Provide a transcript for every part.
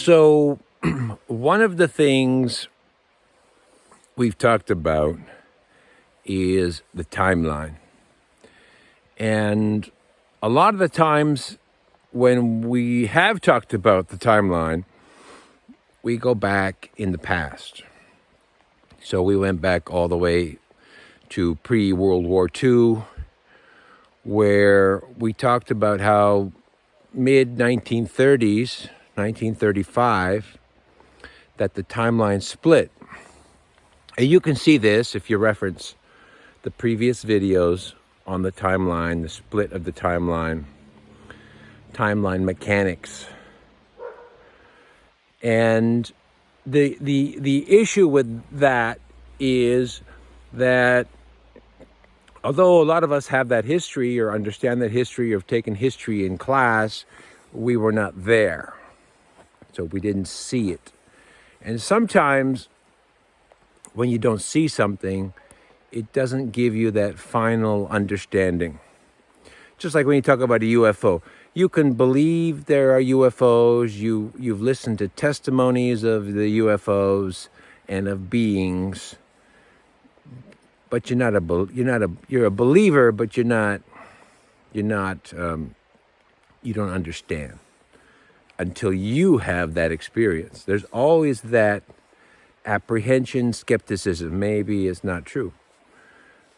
So, one of the things we've talked about is the timeline. And a lot of the times when we have talked about the timeline, we go back in the past. So we went back all the way to pre-World War II, where we talked about how mid-1930s, 1935, that the timeline split. And you can see this if you reference the previous videos on the timeline, the split of the timeline mechanics. And the issue with that is that although a lot of us have that history or understand that history or have taken history in class, we were not there. So we didn't see it. And sometimes when you don't see something, it doesn't give you that final understanding. Just like when you talk about a UFO, you can believe there are UFOs. You've listened to testimonies of the UFOs and of beings, but you're a believer, but you don't understand until you have that experience. There's always that apprehension, skepticism. Maybe it's not true.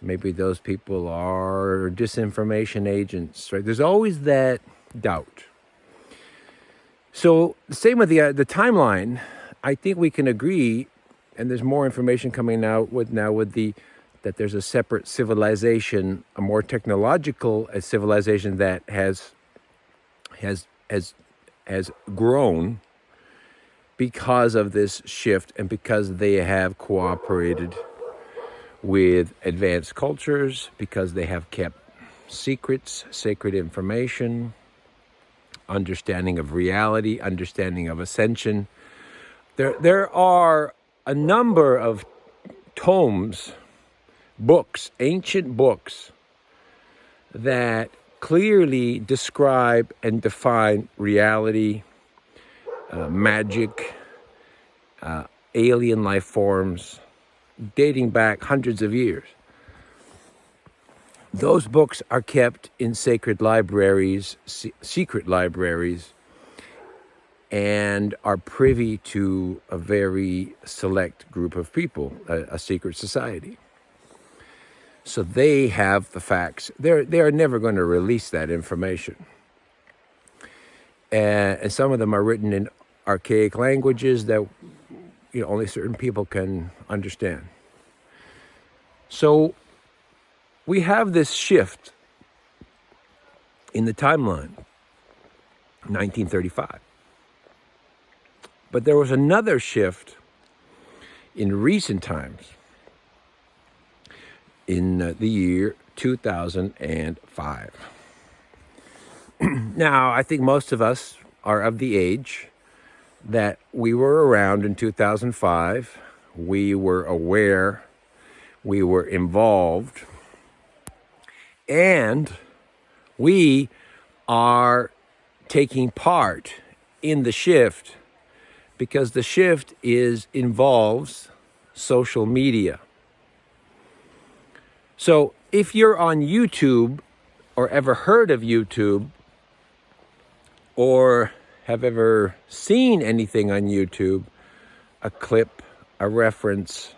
Maybe those people are disinformation agents, right? There's always that doubt. So the same with the timeline. I think we can agree, and there's more information coming out that there's a separate civilization, a more technological civilization that has grown because of this shift and because they have cooperated with advanced cultures, because they have kept secrets, sacred information, understanding of reality, understanding of ascension. There are a number of tomes, books, ancient books, that clearly describe and define reality, magic, alien life forms, dating back hundreds of years. Those books are kept in sacred libraries, secret libraries, and are privy to a very select group of people, a secret society. So they have the facts. They are never going to release that information. And some of them are written in archaic languages that only certain people can understand. So we have this shift in the timeline, 1935. But there was another shift in recent times, in the year 2005. Now, I think most of us are of the age that we were around in 2005. We were aware, we were involved, and we are taking part in the shift because the shift involves social media. So if you're on YouTube or ever heard of YouTube or have ever seen anything on YouTube, a clip, a reference,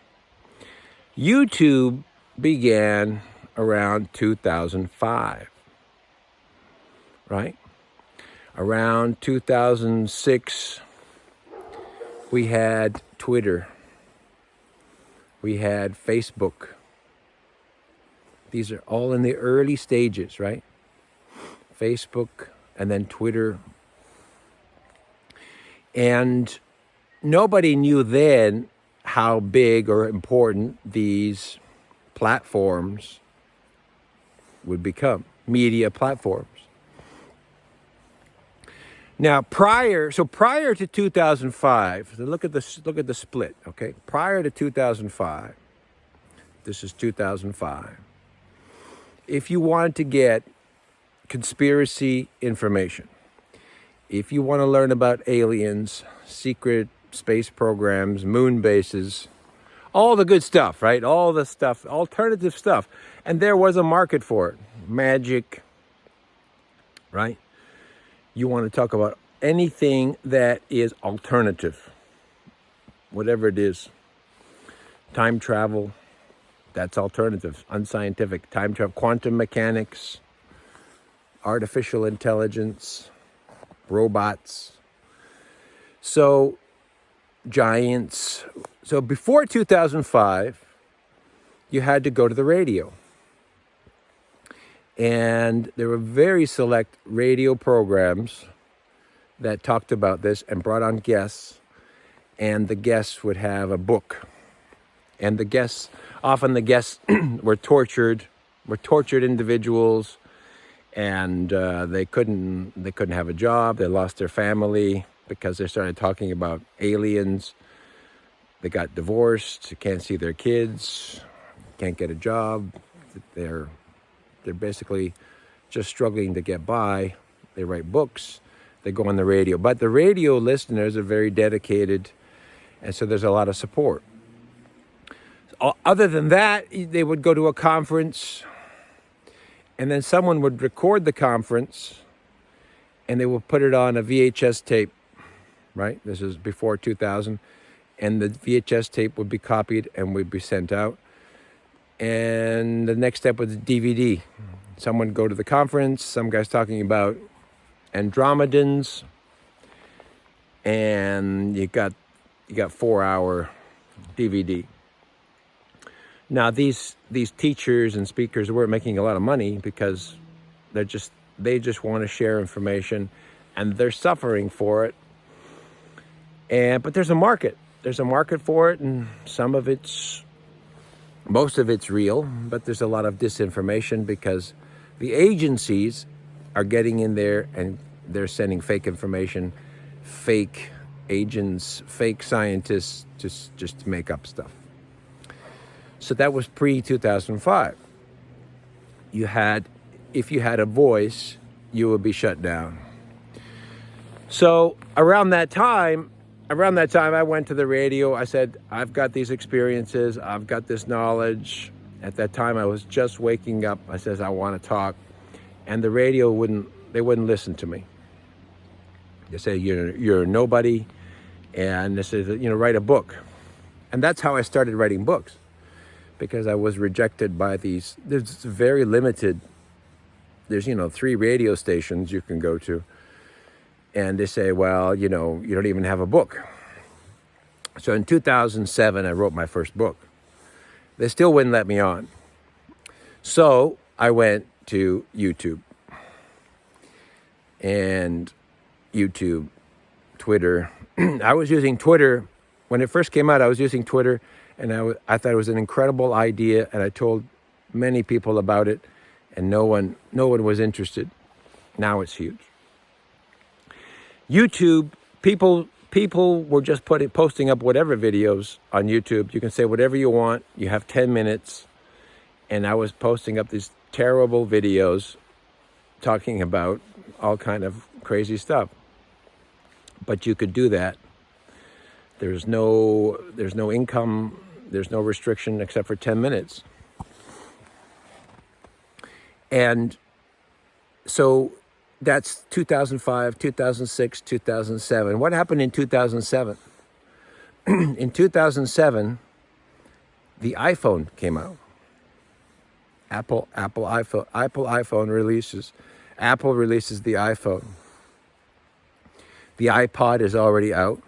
YouTube began around 2005, right? Around 2006, we had Twitter, we had Facebook. These are all in the early stages, right? Facebook and then Twitter. And nobody knew then how big or important these platforms would become, media platforms. Now, prior to 2005, look at the split, okay? Prior to 2005, this is 2005. If you wanted to get conspiracy information, if you want to learn about aliens, secret space programs, moon bases, all the good stuff, right? All the stuff, alternative stuff. And there was a market for it. Magic, right? You want to talk about anything that is alternative, whatever it is. Time travel, that's alternative, unscientific. Time travel, quantum mechanics, artificial intelligence, robots. So, giants. So before 2005, you had to go to the radio. And there were very select radio programs that talked about this and brought on guests. And the guests would have a book. And often the guests were tortured individuals, and they couldn't have a job. They lost their family because they started talking about aliens. They got divorced, can't see their kids, can't get a job. They're basically just struggling to get by. They write books, they go on the radio. But the radio listeners are very dedicated, and so there's a lot of support. Other than that, they would go to a conference, and then someone would record the conference, and they would put it on a VHS tape, right? This is before 2000. And the VHS tape would be copied and would be sent out. And the next step was DVD. Someone would go to the conference, some guy's talking about Andromedans, and you got 4-hour DVD. Now these teachers and speakers weren't making a lot of money because they just want to share information, and they're suffering for it. But there's a market. There's a market for it, and most of it's real, but there's a lot of disinformation because the agencies are getting in there and they're sending fake information, fake agents, fake scientists, just to make up stuff. So that was pre-2005. If you had a voice, you would be shut down. So around that time, I went to the radio. I said, I've got these experiences. I've got this knowledge. At that time, I was just waking up. I said, I want to talk. And the radio wouldn't listen to me. They say, you're a nobody. And they said, write a book. And that's how I started writing books, because I was rejected by these. There's very limited. There's, 3 radio stations you can go to. And they say, well, you don't even have a book. So in 2007, I wrote my first book. They still wouldn't let me on. So I went to YouTube. And YouTube, Twitter. I was using Twitter. When it first came out, I was using Twitter. And I thought it was an incredible idea. And I told many people about it. And no one was interested. Now it's huge. YouTube, people were just posting up whatever videos on YouTube. You can say whatever you want. You have 10 minutes. And I was posting up these terrible videos talking about all kind of crazy stuff. But you could do that. There's no income, there's no restriction except for 10 minutes. And so that's 2005, 2006, 2007. What happened in 2007? In 2007, the iPhone came out. Apple iPhone releases. Apple releases the iPhone. The iPod is already out.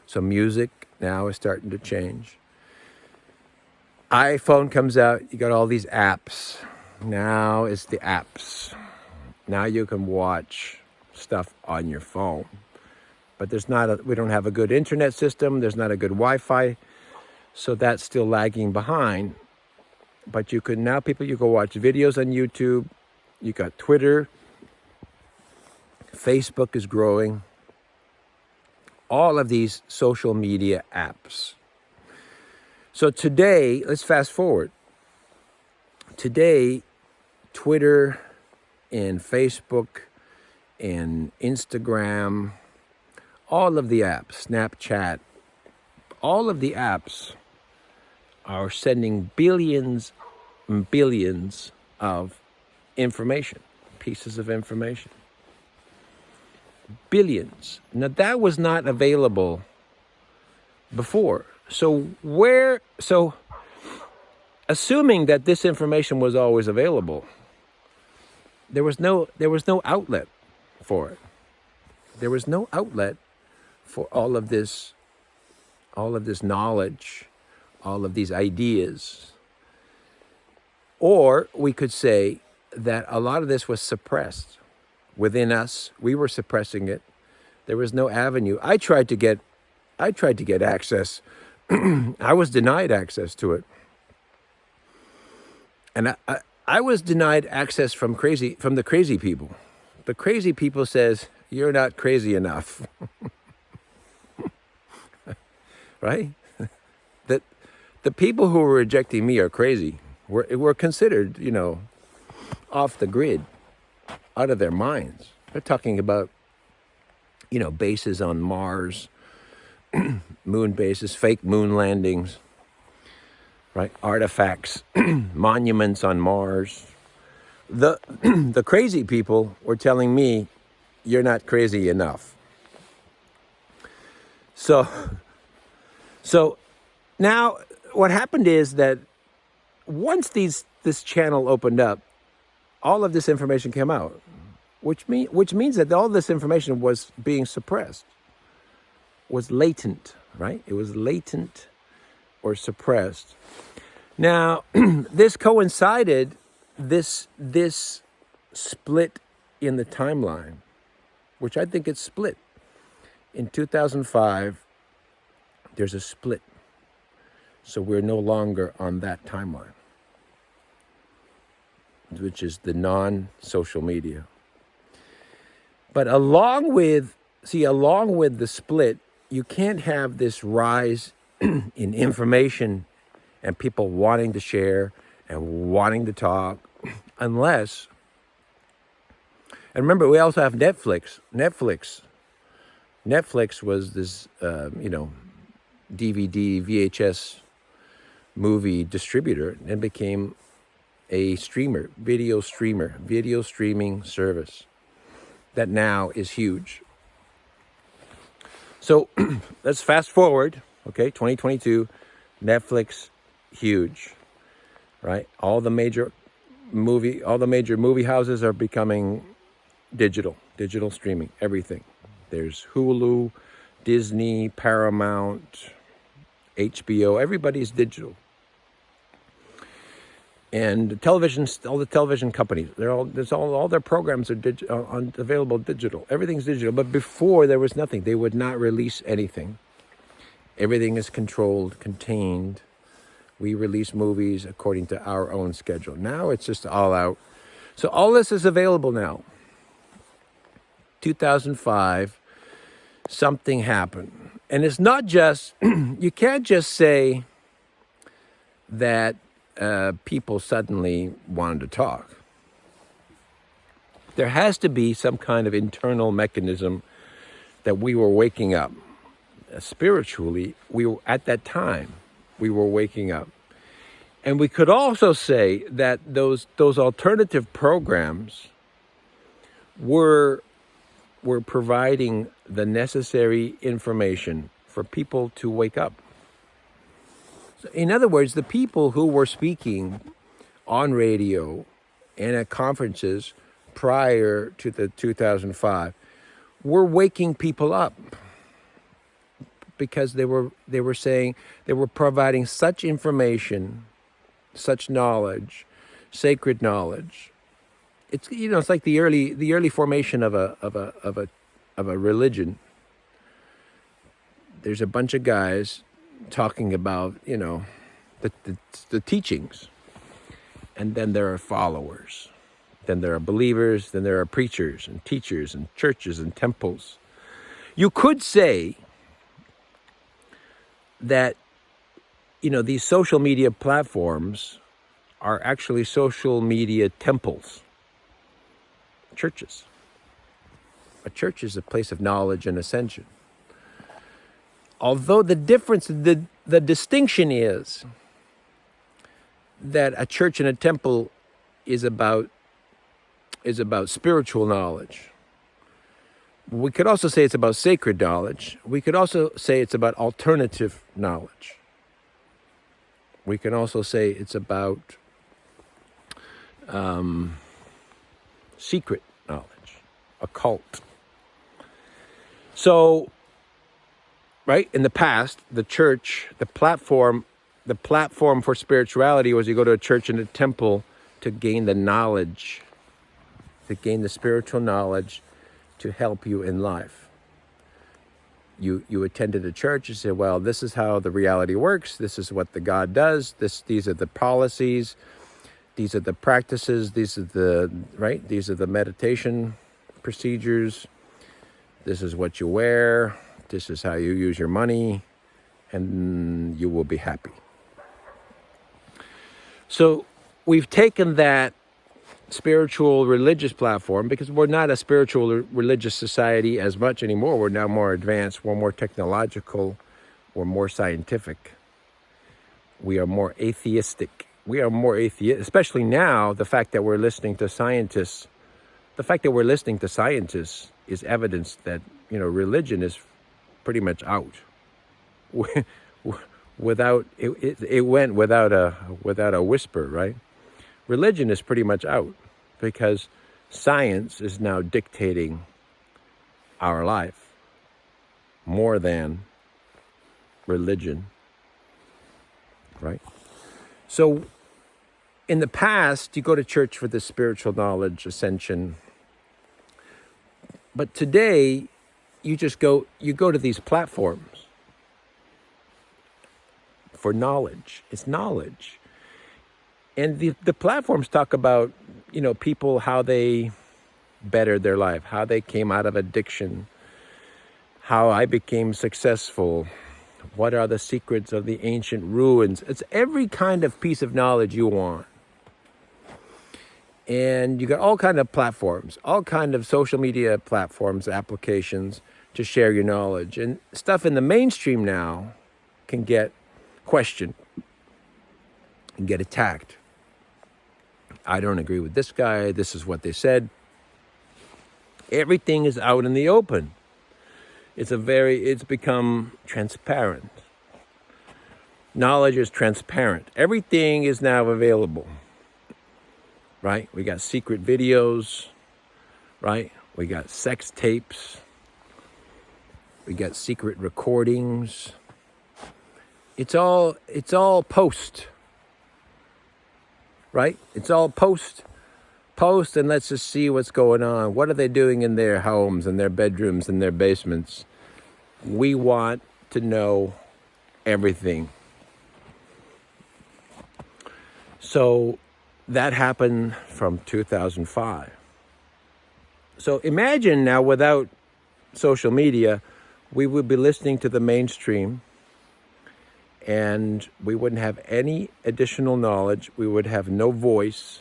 So music now is starting to change. iPhone comes out, you got all these apps. Now it's the apps. Now you can watch stuff on your phone. But we don't have a good internet system, there's not a good Wi-Fi, so that's still lagging behind. But you can watch videos on YouTube. You got Twitter. Facebook is growing. All of these social media apps. So today, let's fast forward. Today, Twitter and Facebook and Instagram, all of the apps, Snapchat, all of the apps are sending billions and billions of information, pieces of information. Billions. Now that was not available before. So assuming that this information was always available, there was no outlet for it. There was no outlet for all of this knowledge, all of these ideas. Or we could say that a lot of this was suppressed within us. We were suppressing it. There was no avenue. I tried to get access. I was denied access to it. And I was denied access from the crazy people. The crazy people says, you're not crazy enough. Right? That the people who were rejecting me are crazy. Were considered, off the grid, out of their minds. They're talking about, bases on Mars, moon bases, fake moon landings, right? Artifacts, monuments on Mars. The crazy people were telling me, you're not crazy enough. So now what happened is that once this channel opened up, all of this information came out, which means that all this information was being suppressed, was latent, right? It was latent or suppressed. Now, this coincided, this split in the timeline, which I think it's split. In 2005, there's a split. So we're no longer on that timeline, which is the non-social media. But along with the split, you can't have this rise in information and people wanting to share and wanting to talk unless, and remember, we also have Netflix. Netflix was this, DVD, VHS movie distributor and became a video streaming service that now is huge. So let's fast forward, 2022, Netflix, huge, right? All the major movie houses are becoming digital streaming, everything. There's Hulu, Disney, Paramount, HBO, everybody's digital. And television, all the television companies, all their programs are available digital. Everything's digital. But before there was nothing. They would not release anything. Everything is controlled, contained. We release movies according to our own schedule. Now it's just all out. So all this is available now. 2005, something happened. And it's not just, you can't just say that people suddenly wanted to talk. There has to be some kind of internal mechanism that we were waking up. Spiritually, at that time, we were waking up. And we could also say that those alternative programs were providing the necessary information for people to wake up. So in other words, the people who were speaking on radio and at conferences prior to the 2005 were waking people up because they were saying they were providing such information, such knowledge, sacred knowledge. It's it's like the early formation of a religion. There's a bunch of guys talking about the teachings, and then there are followers, then there are believers, then there are preachers and teachers and churches and temples. You could say that these social media platforms are actually social media temples. Churches. A church is a place of knowledge and ascension. Although the difference, the distinction is that a church and a temple is about spiritual knowledge. We could also say it's about sacred knowledge. We could also say it's about alternative knowledge. We can also say it's about secret knowledge, occult. So, right, in the past, the church, the platform for spirituality was you go to a church and a temple to gain the knowledge, to gain the spiritual knowledge to help you in life. You attended a church, you said, well, this is how the reality works, this is what the God does, these are the policies, these are the practices, these are the meditation procedures, this is what you wear, this is how you use your money, and you will be happy. So we've taken that spiritual religious platform, because we're not a spiritual religious society as much anymore. We're now more advanced, we're more technological, we're more scientific. We are more atheistic. Especially now, the fact that we're listening to scientists. The fact that we're listening to scientists is evidence that, religion is pretty much out. It went without a whisper, right? Religion is pretty much out because science is now dictating our life more than religion, right? So in the past, you go to church for the spiritual knowledge, ascension. But today, you go to these platforms for knowledge. It's knowledge. And the platforms talk about, people, how they bettered their life, how they came out of addiction, how I became successful, what are the secrets of the ancient ruins. It's every kind of piece of knowledge you want. And you got all kind of platforms, all kind of social media platforms, applications to share your knowledge. And stuff in the mainstream now can get questioned and get attacked. I don't agree with this guy. This is what they said. Everything is out in the open. It's become transparent. Knowledge is transparent. Everything is now available, right? We got secret videos, right? We got sex tapes. We got secret recordings. It's all post. Right? It's all post, and let's just see what's going on. What are they doing in their homes, in their bedrooms, in their basements? We want to know everything. So that happened from 2005. So imagine now, without social media, we would be listening to the mainstream, and we wouldn't have any additional knowledge. We would have no voice,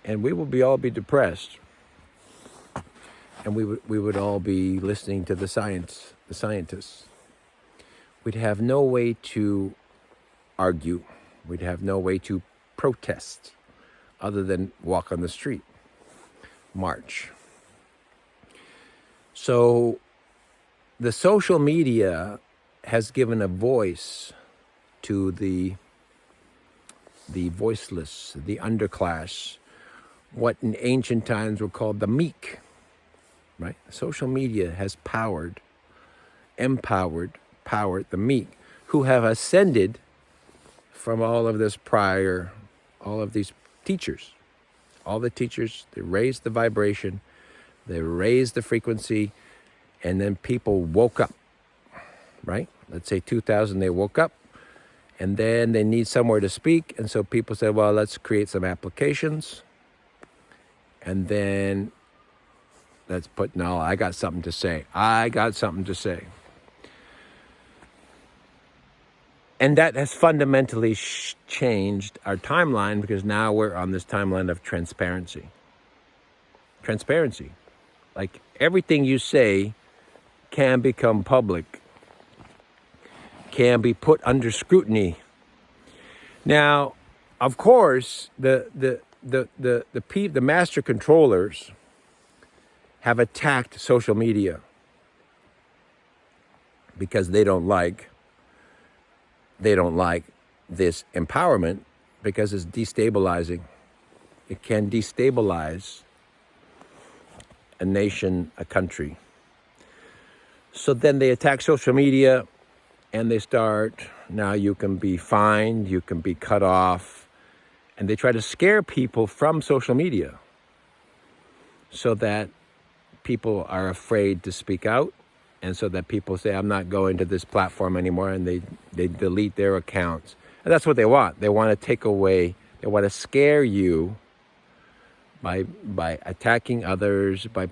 and we would all be depressed. And we would all be listening to the scientists. We'd have no way to argue. We'd have no way to protest other than walk on the street, march. So the social media has given a voice to the voiceless, the underclass, what in ancient times were called the meek, right? Powered the meek, who have ascended from all of these teachers. All the teachers, they raised the vibration, they raised the frequency, and then people woke up, right? Let's say 2000, they woke up, and then they need somewhere to speak. And so people said, well, let's create some applications. And then let's put, no, I got something to say. And that has fundamentally changed our timeline, because now we're on this timeline of transparency. Like everything you say can become public, can be put under scrutiny. Now, of course, the master controllers have attacked social media because they don't like this empowerment, because it's destabilizing. It can destabilize a nation, a country. So then they attack social media and they start, now you can be fined, you can be cut off, and they try to scare people from social media so that people are afraid to speak out, and so that people say, I'm not going to this platform anymore, and they delete their accounts. And that's what they want. They want to take away, they want to scare you by attacking others, by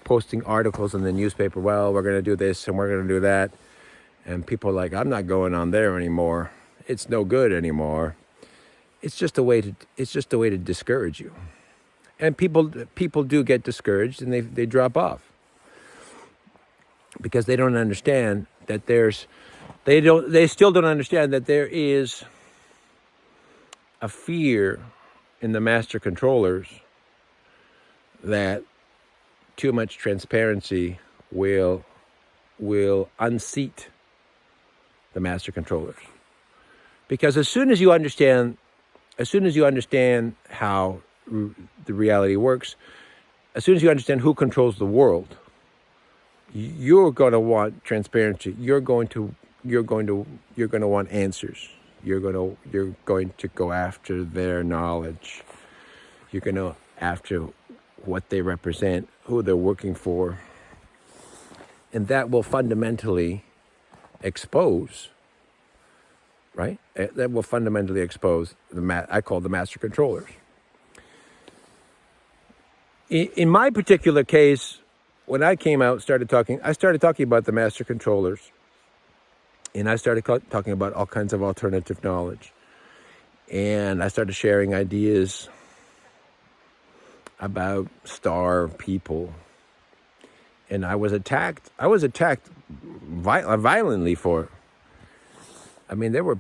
posting articles in the newspaper. Well, we're going to do this and we're going to do that. And people are like, I'm not going on there anymore. It's no good anymore. It's just a way to discourage you. And people do get discouraged, and they drop off because they don't understand that they still don't understand that there is a fear in the master controllers that too much transparency will unseat the master controllers. Because as soon as you understand how the reality works, as soon as you understand who controls the world, you're going to want transparency. You're going to want answers. You're going to go after their knowledge. You're going to after what they represent, who they're working for, and that will fundamentally expose. Right? That will fundamentally expose I call the master controllers. In my particular case, when I came out, I started talking about the master controllers, and I started talking about all kinds of alternative knowledge, and I started sharing ideas about star people, and I was attacked violently for it. I mean, there were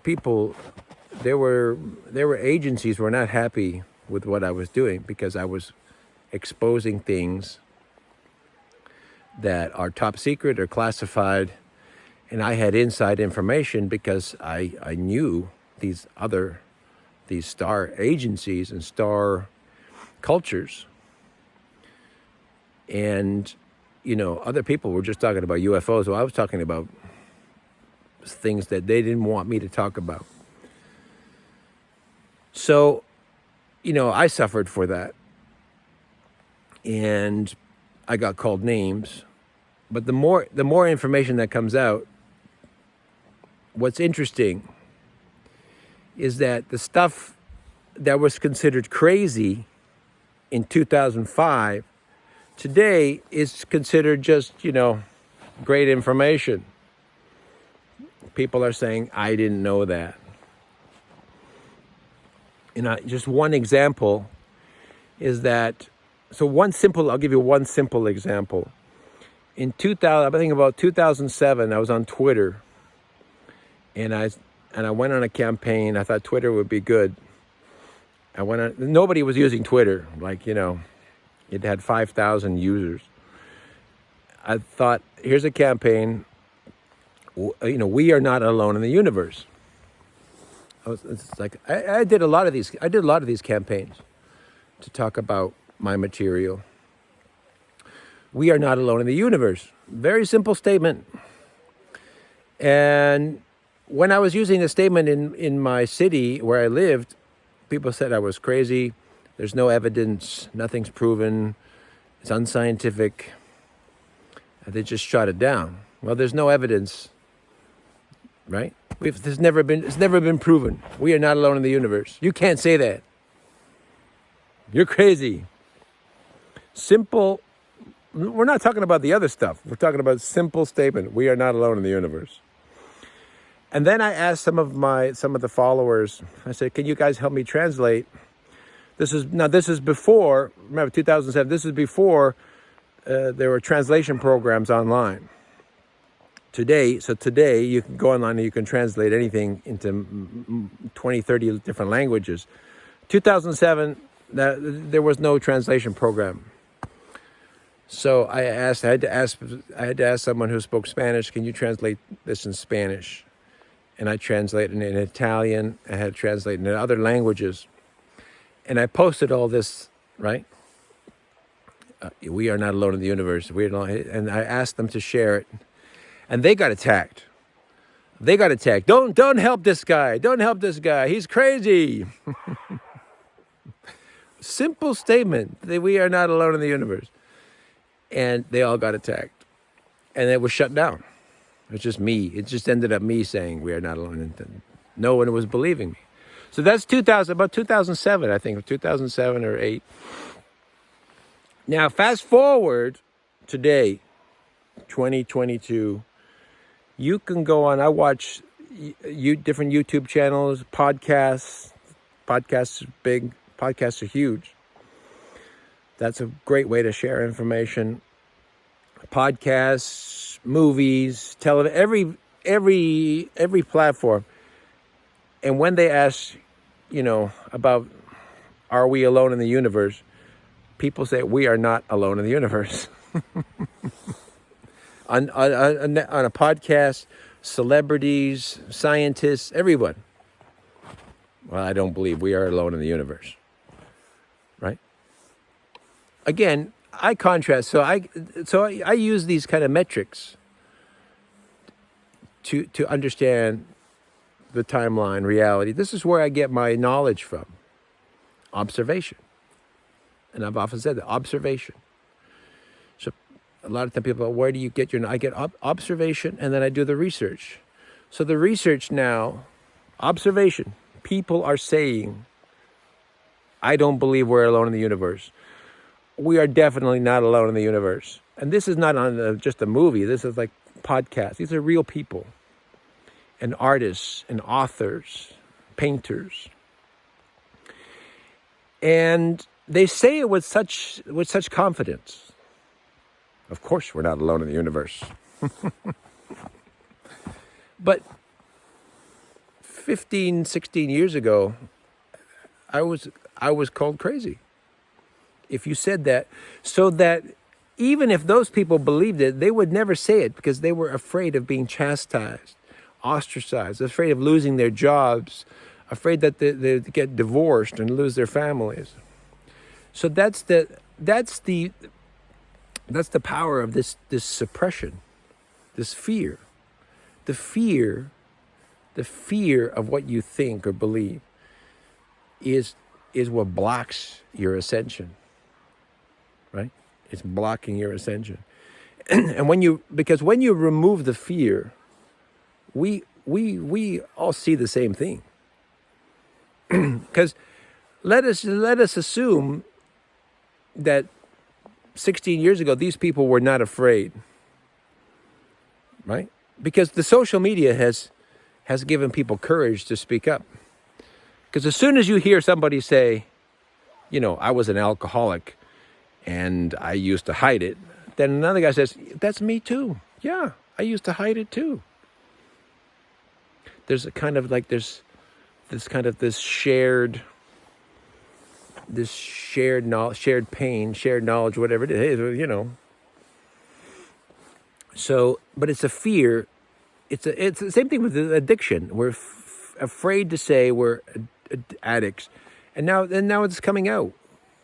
agencies who were not happy with what I was doing because I was exposing things that are top secret or classified, and I had inside information because I knew these star agencies and star cultures. And, other people were just talking about UFOs. Well, I was talking about things that they didn't want me to talk about. So, I suffered for that. And I got called names. But the more information that comes out, what's interesting is that the stuff that was considered crazy in 2005 today is considered just, great information. People are saying, I didn't know that. Just one example is that, I'll give you one simple example. In 2000, I think about 2007, I was on Twitter, and I went on a campaign. I thought Twitter would be good. Nobody was using Twitter, it had 5,000 users. I thought, here's a campaign, we are not alone in the universe. I did a lot of these campaigns to talk about my material. We are not alone in the universe. Very simple statement. And when I was using the statement in my city where I lived, people said I was crazy. There's no evidence. Nothing's proven. It's unscientific. And they just shut it down. Well, there's no evidence, right? It's never been proven. We are not alone in the universe. You can't say that. You're crazy. Simple. We're not talking about the other stuff. We're talking about simple statement. We are not alone in the universe. And then I asked some of the followers, I said, can you guys help me translate? This is before, remember 2007, this is before there were translation programs online. Today you can go online and you can translate anything into 20, 30 different languages. 2007, there was no translation program. So I had to ask someone who spoke Spanish, can you translate this in Spanish? And I translated it in Italian. I had to translate it in other languages. And I posted all this, right? We are not alone in the universe. And I asked them to share it. And they got attacked. Don't help this guy. Don't help this guy. He's crazy. Simple statement that we are not alone in the universe. And they all got attacked. And it was shut down. It was just me. It just ended up me saying we are not alone. And no one was believing me. So that's about 2007, I think, 2007 or 8. Now, fast forward today, 2022, you can go on. I watch different YouTube channels, podcasts. Podcasts are big. Podcasts are huge. That's a great way to share information. Podcasts, movies, television, every platform. And when they ask, about are we alone in the universe, people say we are not alone in the universe. on a podcast, celebrities, scientists, everyone. Well, I don't believe we are alone in the universe. Right? Again, I contrast. So I use these kind of metrics to understand the timeline, reality. This is where I get my knowledge from. Observation. And I've often said that, observation. So a lot of time people go, where do you get I get observation, and then I do the research. So the research now, observation. People are saying, I don't believe we're alone in the universe. We are definitely not alone in the universe. And this is not on just a movie. This is like podcasts. These are real people. And artists and authors, painters. And they say it with such confidence. Of course we're not alone in the universe. But 15, 16 years ago, I was called crazy. If you said that, so that even if those people believed it, they would never say it because they were afraid of being chastised, ostracized, afraid of losing their jobs, afraid that they get divorced and lose their families. So that's the power of this suppression, this fear. The fear of what you think or believe is what blocks your ascension. Right? It's blocking your ascension. And when you remove the fear, we all see the same thing. Because let us assume that 16 years ago these people were not afraid. Right? Because the social media has given people courage to speak up. Because as soon as you hear somebody say, I was an alcoholic and I used to hide it, then another guy says, that's me too. Yeah, I used to hide it too. There's a kind of like this shared knowledge, shared pain, shared knowledge, whatever it is, So, but it's a fear. It's the same thing with addiction. We're afraid to say we're addicts, and now it's coming out.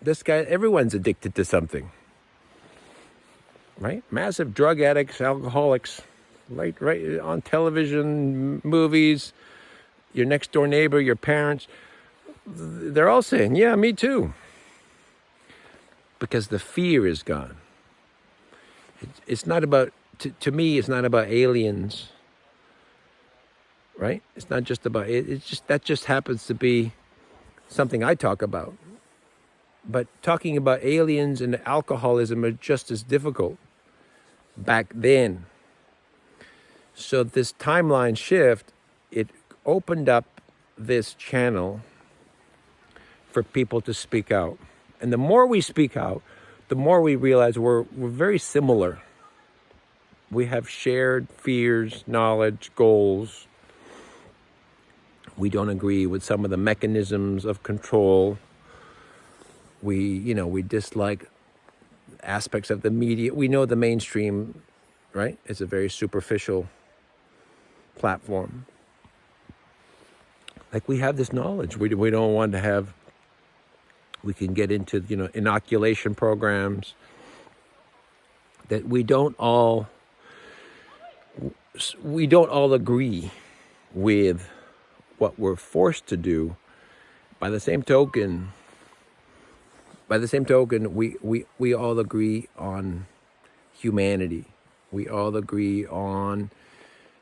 This guy, everyone's addicted to something, right? Massive drug addicts, alcoholics, right on television, movies, your next door neighbor, your parents. They're all saying, "Yeah, me too," because the fear is gone. It's not about. To me, it's not about aliens. Right? It's not just about it. That just happens to be something I talk about. But talking about aliens and alcoholism are just as difficult back then. So this timeline shift, it opened up this channel for people to speak out. And the more we speak out, the more we realize we're very similar. We have shared fears, knowledge, goals. We don't agree with some of the mechanisms of control. We dislike aspects of the media. We know the mainstream, right? It's a very superficial platform. Like, we have this knowledge. We don't want to have. We can get into inoculation programs that we don't all agree with what we're forced to do. By the same token, we all agree on humanity. We all agree on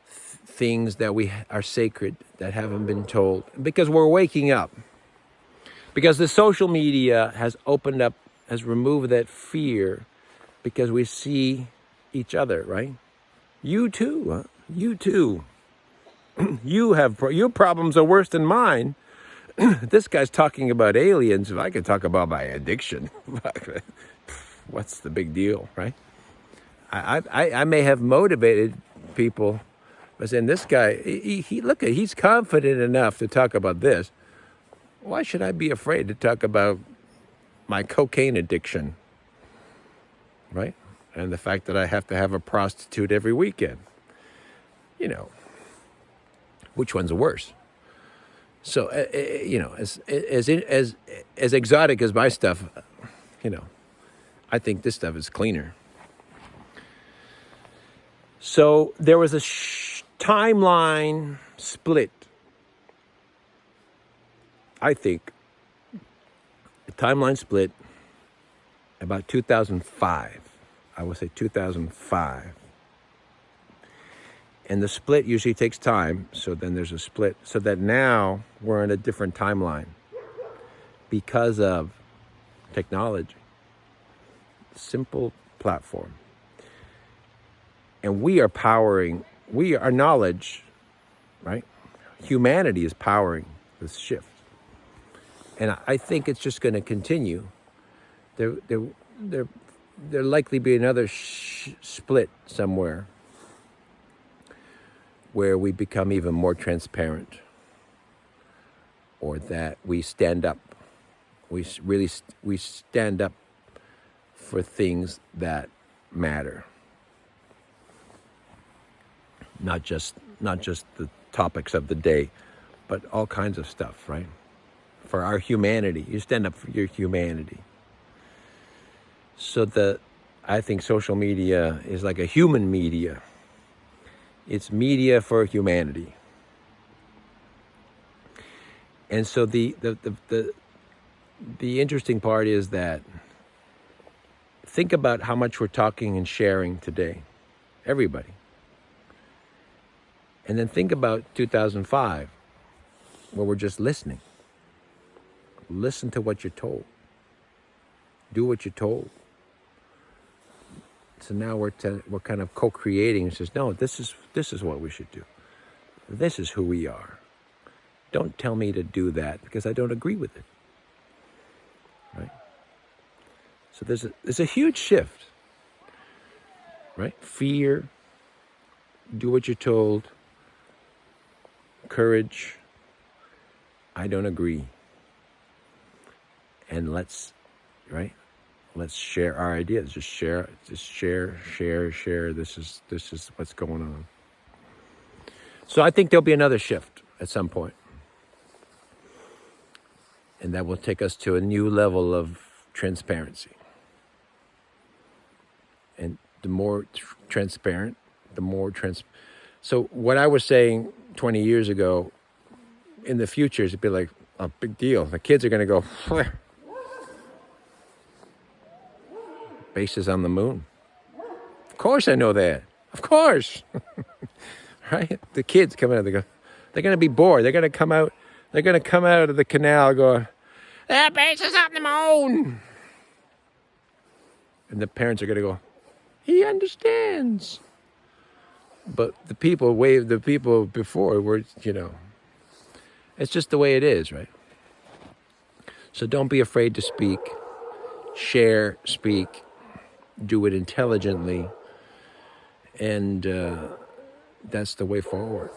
things that we are sacred, that haven't been told, because we're waking up. Because the social media has opened up, has removed that fear, because we see each other, right? You too, huh? You too. Your problems are worse than mine. This guy's talking about aliens. If I could talk about my addiction, what's the big deal, right? I may have motivated people by saying, this guy, he's confident enough to talk about this. Why should I be afraid to talk about my cocaine addiction, right? And the fact that I have to have a prostitute every weekend. Which one's worse? So, as exotic as my stuff, I think this stuff is cleaner. So there was a timeline split. I think the timeline split about 2005. I would say 2005. And the split usually takes time, so then there's a split. So that now we're in a different timeline because of technology. Simple platform. And our knowledge, right? Humanity is powering this shift. And I think it's just going to continue. There likely be another split somewhere where we become even more transparent, or that we stand up. We stand up for things that matter. Not just the topics of the day, but all kinds of stuff, right? For our humanity. You stand up for your humanity. So I think social media is like a human media. It's media for humanity. And so the interesting part is that think about how much we're talking and sharing today. Everybody. And then think about 2005, where we're just listening. Listen to what you're told. Do what you're told. So now we're kind of co-creating. It says, no, this is what we should do. This is who we are. Don't tell me to do that because I don't agree with it. Right? So there's a huge shift. Right? Fear. Do what you're told. Courage. I don't agree. And let's share our ideas. Just share. This is what's going on. So I think there'll be another shift at some point. And that will take us to a new level of transparency. And the more transparent, So what I was saying 20 years ago, in the future, it'd be like a big deal. The kids are going to go, bases on the moon. Of course I know that. Of course. Right? The kids come out, they're going to be bored. They're going to come out of the canal going, "There are bases on the moon." And the parents are going to go, "He understands." But the people before were, it's just the way it is, right? So don't be afraid to speak. share, speak, do it intelligently, and that's the way forward.